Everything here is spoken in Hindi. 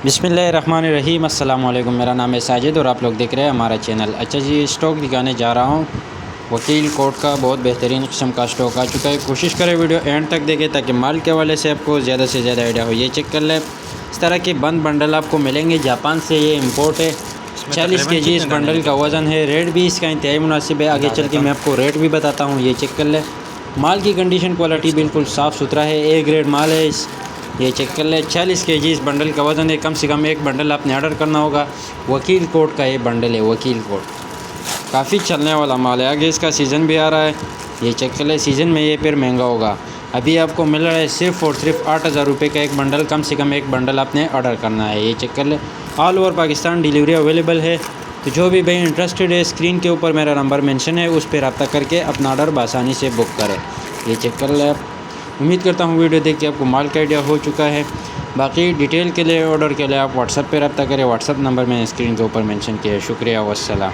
बिस्मिल्लाहिर्रहमानिर्रहीम। अस्सलाम वालेकुम। मेरा नाम है साजिद और आप लोग देख रहे हैं हमारा चैनल। अच्छा जी, स्टॉक दिखाने जा रहा हूँ। वकील कोट का बहुत बेहतरीन किस्म का स्टॉक आ चुका है। कोशिश करें वीडियो एंड तक देखें ताकि माल के हवाले से आपको ज़्यादा से ज़्यादा आइडिया हो। ये चेक कर लें, इस तरह के बंद बंडल आपको मिलेंगे। जापान से ये इम्पोर्ट है। 40 kg इस बंडल का वज़न है। रेट भी इसका इंतहाई मुनासिब है। आगे चल के मैं आपको रेट भी बताता हूँ। ये चेक कर लें, माल की कंडीशन क्वालिटी बिल्कुल साफ़ सुथरा है। ए ग्रेड माल है। ये चेक कर ले, 40 kg इस बंडल का वज़न है। कम से कम एक बंडल आपने ऑर्डर करना होगा। वकील कोट का ये बंडल है। वकील कोट काफ़ी चलने वाला माल है। आगे इसका सीज़न भी आ रहा है। ये चेक कर ले, सीज़न में ये फिर महंगा होगा। अभी आपको मिल रहा है सिर्फ़ और सिर्फ 8,000 रुपये का एक बंडल। कम से कम एक बंडल आपने ऑर्डर करना है। ये चेक कर ले, all over Pakistan delivery available है। तो जो भी भाई इंटरेस्टेड है, स्क्रीन के ऊपर मेरा नंबर मेंशन है, उस पर रब्ता करके अपना ऑर्डर बआसानी से बुक करें। ये चेक कर ले आप। उम्मीद करता हूँ वीडियो देख के आपको माल का आइडिया हो चुका है। बाकी डिटेल के लिए, ऑर्डर के लिए आप व्हाट्सएप पे रब्ता करें। व्हाट्सएप नंबर मैंने स्क्रीन के ऊपर मेंशन किया है। शुक्रिया, वस्सलाम।